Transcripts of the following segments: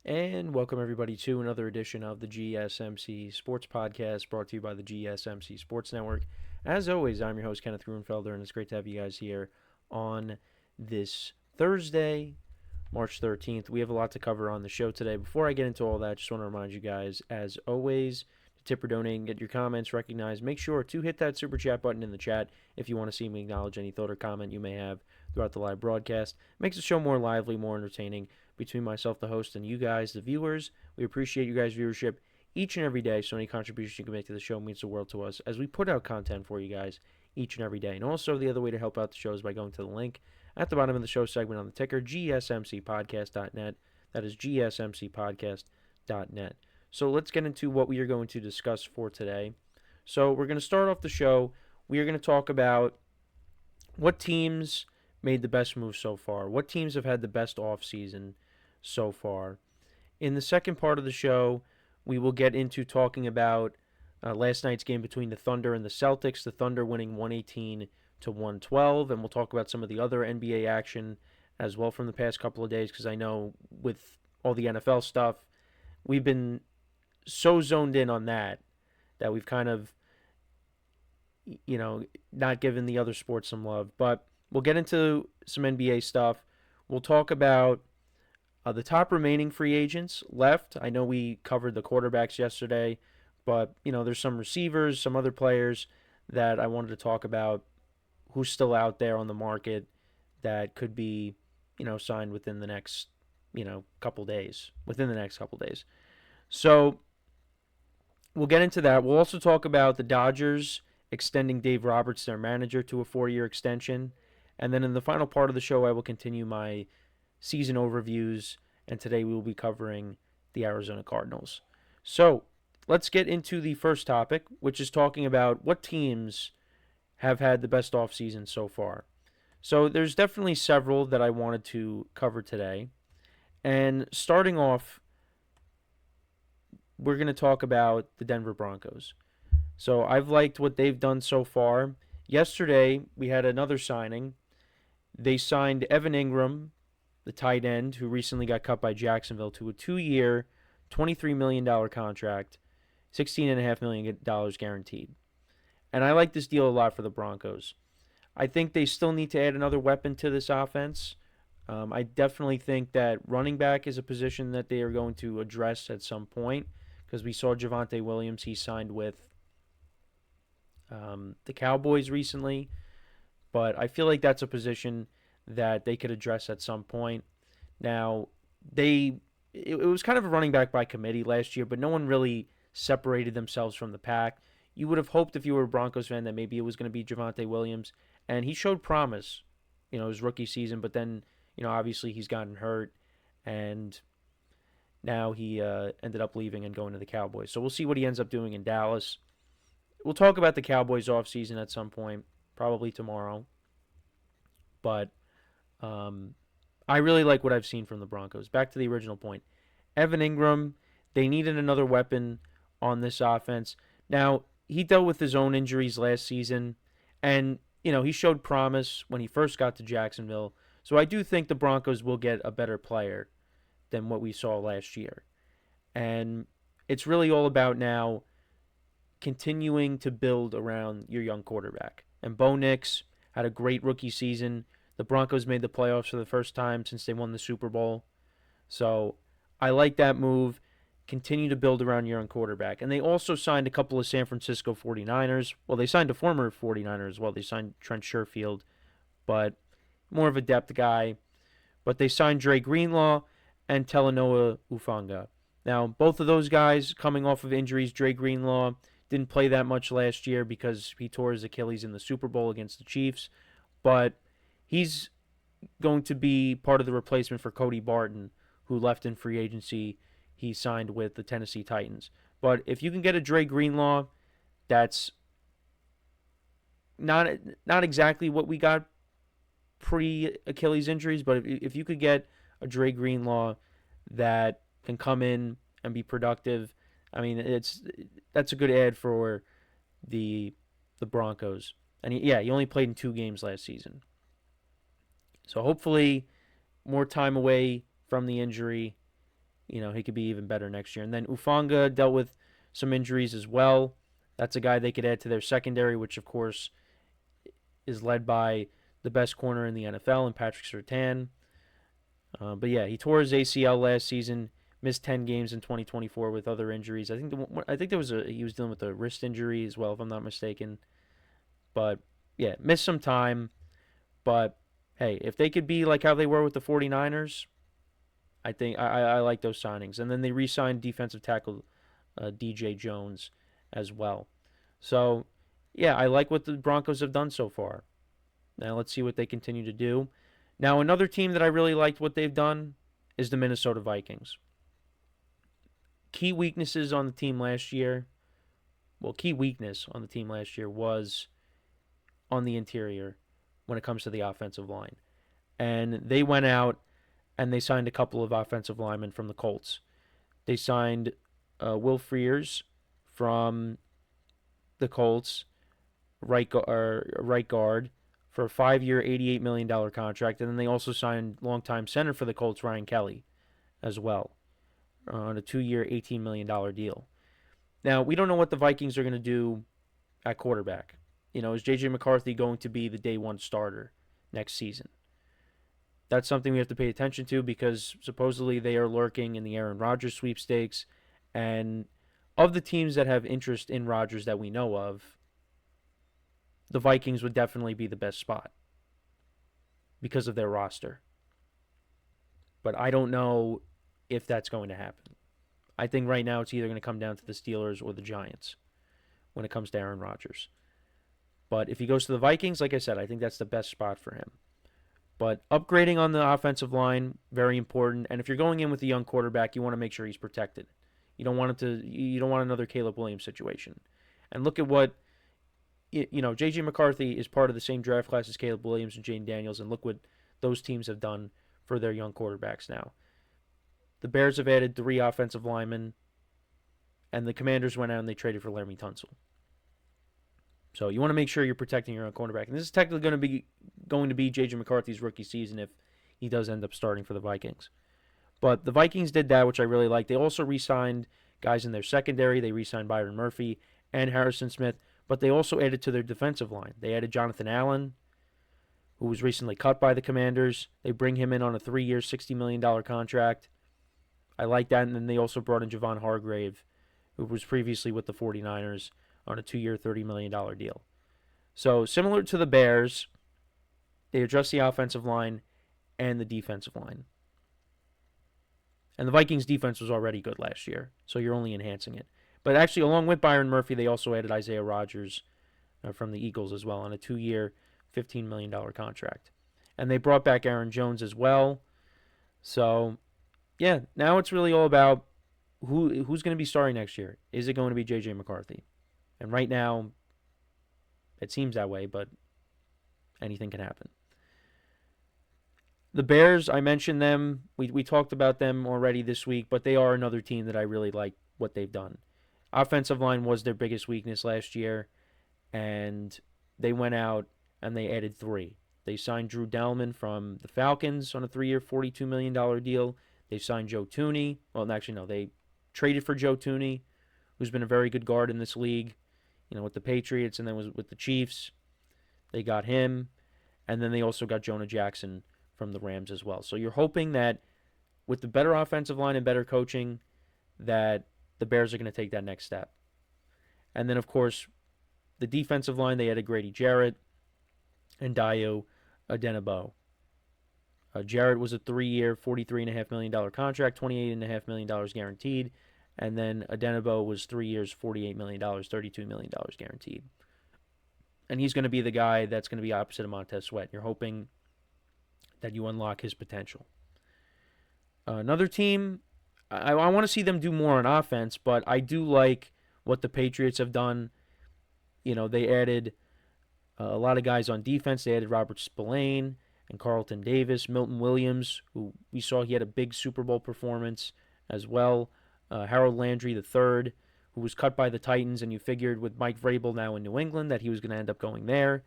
And welcome everybody to another edition of the GSMC Sports Podcast brought to you by the GSMC Sports Network. As always, I'm your host, Kenneth Gruenfelder, and it's great to have you guys here on this Thursday, March 13th. We have a lot to cover on the show today. Before I get into all that, just want to remind you guys, as always, to tip or donate and get your comments recognized, make sure to hit that super chat button in the chat if you want to see me acknowledge any thought or comment you may have throughout the live broadcast. It makes the show more lively, more entertaining between myself, the host, and you guys, the viewers. We appreciate you guys' viewership each and every day, so any contribution you can make to the show means the world to us as we put out content for you guys each and every day. And also, the other way to help out the show is by going to the link at the bottom of the show segment on the ticker, GSMCPodcast.net. That is GSMCPodcast.net. So let's get into what we are going to discuss for today. So we're going to start off the show. We are going to talk about what teams made the best move so far, what teams have had the best offseason so far. In the second part of the show, we will get into talking about last night's game between the Thunder and the Celtics, the Thunder winning 118-112, and we'll talk about some of the other NBA action as well from the past couple of days, because I know with all the NFL stuff, we've been so zoned in on that we've kind of, not given the other sports some love. But we'll get into some NBA stuff. We'll talk about the top remaining free agents left. I know we covered the quarterbacks yesterday, but, there's some receivers, some other players that I wanted to talk about who's still out there on the market that could be, signed within the next, couple days. So we'll get into that. We'll also talk about the Dodgers extending Dave Roberts, their manager, to a 4-year extension. And then in the final part of the show, I will continue my season overviews, and today we will be covering the Arizona Cardinals. So let's get into the first topic, which is talking about what teams have had the best offseason so far. So there's definitely several that I wanted to cover today. And starting off, we're going to talk about the Denver Broncos. So I've liked what they've done so far. Yesterday, we had another signing. They signed Evan Ingram, the tight end, who recently got cut by Jacksonville, to a 2-year, $23 million contract, $16.5 million guaranteed. And I like this deal a lot for the Broncos. I think they still need to add another weapon to this offense. I definitely think that running back is a position that they are going to address at some point, because we saw Javonte Williams, he signed with the Cowboys recently. But I feel like that's a position that they could address at some point. Now, it was kind of a running back by committee last year, but no one really separated themselves from the pack. You would have hoped if you were a Broncos fan that maybe it was going to be Javonte Williams, and he showed promise, his rookie season, but then, obviously he's gotten hurt, and now he ended up leaving and going to the Cowboys. So we'll see what he ends up doing in Dallas. We'll talk about the Cowboys offseason at some point, probably tomorrow. But I really like what I've seen from the Broncos. Back to the original point. Evan Ingram, they needed another weapon on this offense. Now, he dealt with his own injuries last season, and, he showed promise when he first got to Jacksonville. So I do think the Broncos will get a better player than what we saw last year. And it's really all about now continuing to build around your young quarterback. And Bo Nix had a great rookie season. The Broncos made the playoffs for the first time since they won the Super Bowl. So I like that move. Continue to build around your young quarterback. And they also signed a couple of San Francisco 49ers. Well, they signed a former 49er as well. They signed Trent Sherfield, but more of a depth guy. But they signed Dre Greenlaw and Talanoa Ufanga. Now, both of those guys coming off of injuries. Dre Greenlaw didn't play that much last year because he tore his Achilles in the Super Bowl against the Chiefs. But he's going to be part of the replacement for Cody Barton, who left in free agency. He signed with the Tennessee Titans. But if you can get a Dre Greenlaw, that's not exactly what we got pre-Achilles injuries, but if you could get a Dre Greenlaw that can come in and be productive, I mean, that's a good ad for the Broncos. And he only played in 2 games last season. So hopefully more time away from the injury he could be even better next year. And then Ufanga dealt with some injuries as well. That's a guy they could add to their secondary, which of course is led by the best corner in the NFL, and Patrick Surtain. But yeah, he tore his ACL last season, missed 10 games in 2024 with other injuries. I think he was dealing with a wrist injury as well, if I'm not mistaken. But yeah, missed some time. But hey, if they could be like how they were with the 49ers, I think I like those signings. And then they re-signed defensive tackle DJ Jones as well. So yeah, I like what the Broncos have done so far. Now let's see what they continue to do. Now another team that I really liked what they've done is the Minnesota Vikings. Key weaknesses on the team last year. Well, key weakness on the team last year was on the interior when it comes to the offensive line. And they went out and they signed a couple of offensive linemen from the Colts. They signed Will Frears from the Colts, right guard, for a 5-year, $88 million contract. And then they also signed longtime center for the Colts, Ryan Kelly, as well, on a 2-year, $18 million deal. Now, we don't know what the Vikings are going to do at quarterback. Is J.J. McCarthy going to be the day one starter next season? That's something we have to pay attention to because supposedly they are lurking in the Aaron Rodgers sweepstakes. And of the teams that have interest in Rodgers that we know of, the Vikings would definitely be the best spot because of their roster. But I don't know if that's going to happen. I think right now it's either going to come down to the Steelers or the Giants when it comes to Aaron Rodgers. But if he goes to the Vikings, like I said, I think that's the best spot for him. But upgrading on the offensive line, very important. And if you're going in with a young quarterback, you want to make sure he's protected. You don't want another Caleb Williams situation. And look at what J.J. McCarthy is part of the same draft class as Caleb Williams and Jane Daniels, and look what those teams have done for their young quarterbacks now. The Bears have added 3 offensive linemen, and the Commanders went out and they traded for Laramie Tunsil. So you want to make sure you're protecting your own cornerback. And this is technically going to be J.J. McCarthy's rookie season if he does end up starting for the Vikings. But the Vikings did that, which I really like. They also re-signed guys in their secondary. They re-signed Byron Murphy and Harrison Smith, but they also added to their defensive line. They added Jonathan Allen, who was recently cut by the Commanders. They bring him in on a 3-year, $60 million contract. I like that. And then they also brought in Javon Hargrave, who was previously with the 49ers, on a 2-year, $30 million deal. So similar to the Bears, they address the offensive line and the defensive line. And the Vikings defense was already good last year, so you're only enhancing it. But actually, along with Byron Murphy, they also added Isaiah Rodgers from the Eagles as well on a 2-year, $15 million contract. And they brought back Aaron Jones as well. So, yeah, now it's really all about who's going to be starting next year. Is it going to be J.J. McCarthy? And right now, it seems that way, but anything can happen. The Bears, I mentioned them. We talked about them already this week, but they are another team that I really like what they've done. Offensive line was their biggest weakness last year, and they went out and they added 3. They signed Drew Dalman from the Falcons on a 3-year, $42 million deal. They signed Joe Thuney. Well, actually, no, they traded for Joe Thuney, who's been a very good guard in this league, with the Patriots, and then was with the Chiefs. They got him, and then they also got Jonah Jackson from the Rams as well. So you're hoping that with the better offensive line and better coaching, that the Bears are going to take that next step. And then, of course, the defensive line, they added Grady Jarrett and Dayo Adenabo. Jarrett was a 3-year, $43.5 million contract, $28.5 million guaranteed. And then Adenabo was 3 years, $48 million, $32 million guaranteed. And he's going to be the guy that's going to be opposite of Montez Sweat. You're hoping that you unlock his potential. Another team, I want to see them do more on offense, but I do like what the Patriots have done. They added a lot of guys on defense. They added Robert Spillane and Carlton Davis, Milton Williams, who we saw he had a big Super Bowl performance as well. Harold Landry III, who was cut by the Titans, and you figured with Mike Vrabel now in New England that he was going to end up going there.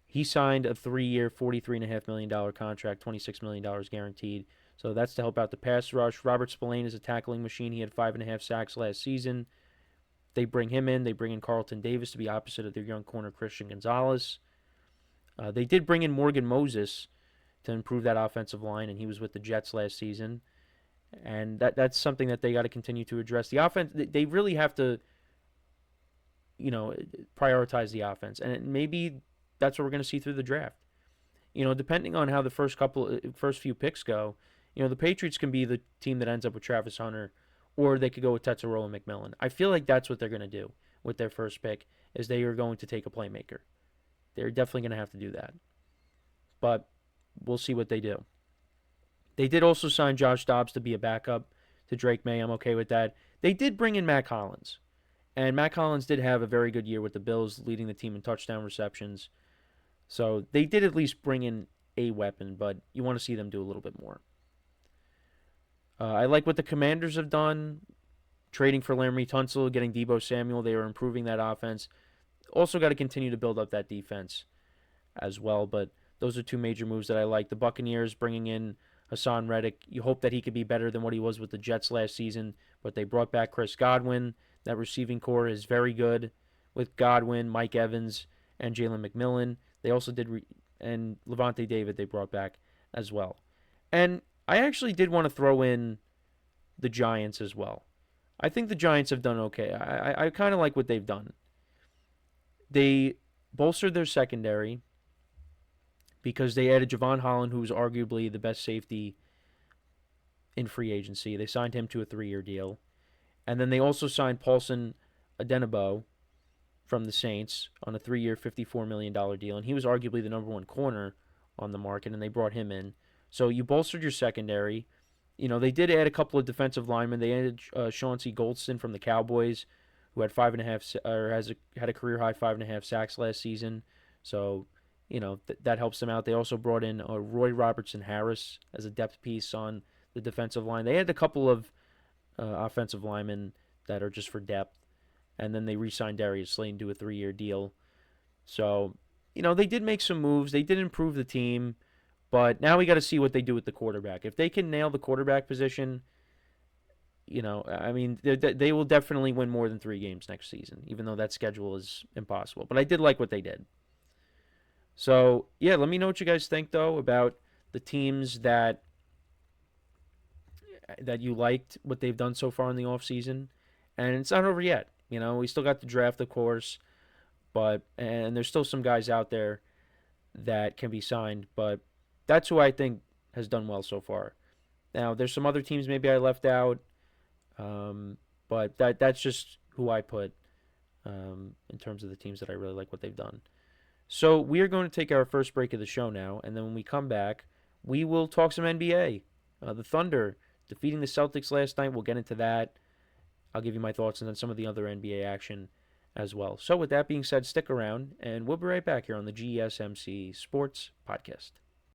He signed a 3-year, $43.5 million contract, $26 million guaranteed. So that's to help out the pass rush. Robert Spillane is a tackling machine. He had 5.5 sacks last season. They bring him in. They bring in Carlton Davis to be opposite of their young corner Christian Gonzalez. They did bring in Morgan Moses to improve that offensive line, and he was with the Jets last season. And that's something that they got to continue to address. The offense, they really have to, prioritize the offense, and maybe that's what we're going to see through the draft. Depending on how the first few picks go, the Patriots can be the team that ends up with Travis Hunter, or they could go with Tetsurola McMillan. I feel like that's what they're going to do with their first pick, is they are going to take a playmaker. They're definitely going to have to do that. But we'll see what they do. They did also sign Josh Dobbs to be a backup to Drake May. I'm okay with that. They did bring in Matt Collins. And Matt Collins did have a very good year with the Bills, leading the team in touchdown receptions. So they did at least bring in a weapon, but you want to see them do a little bit more. I like what the Commanders have done, trading for Laremy Tunsil, getting Deebo Samuel. They are improving that offense. Also got to continue to build up that defense as well, but those are two major moves that I like. The Buccaneers bringing in Hassan Reddick. You hope that he could be better than what he was with the Jets last season, but they brought back Chris Godwin. That receiving core is very good with Godwin, Mike Evans, and Jalen McMillan. They also did, and Levante David they brought back as well. And I actually did want to throw in the Giants as well. I think the Giants have done okay. I kind of like what they've done. They bolstered their secondary because they added Javon Holland, who was arguably the best safety in free agency. They signed him to a 3-year deal. And then they also signed Paulson Adenabo from the Saints on a 3-year, $54 million deal. And he was arguably the number one corner on the market, and they brought him in. So you bolstered your secondary. They did add a couple of defensive linemen. They added Chauncey Goldston from the Cowboys, who had had a career high 5.5 sacks last season. So, that helps them out. They also brought in Roy Robertson Harris as a depth piece on the defensive line. They had a couple of offensive linemen that are just for depth, and then they re-signed Darius Slayton to a 3-year deal. So, they did make some moves. They did improve the team. But now we got to see what they do with the quarterback. If they can nail the quarterback position, they will definitely win more than 3 games next season, even though that schedule is impossible. But I did like what they did. So, yeah, let me know what you guys think, though, about the teams that you liked, what they've done so far in the offseason. And it's not over yet. We still got the draft, of course, and there's still some guys out there that can be signed, but that's who I think has done well so far. Now, there's some other teams maybe I left out, but that's just who I put in terms of the teams that I really like what they've done. So we are going to take our first break of the show now, and then when we come back, we will talk some NBA. The Thunder defeating the Celtics last night. We'll get into that. I'll give you my thoughts and then some of the other NBA action as well. So with that being said, stick around, and we'll be right back here on the GSMC Sports Podcast.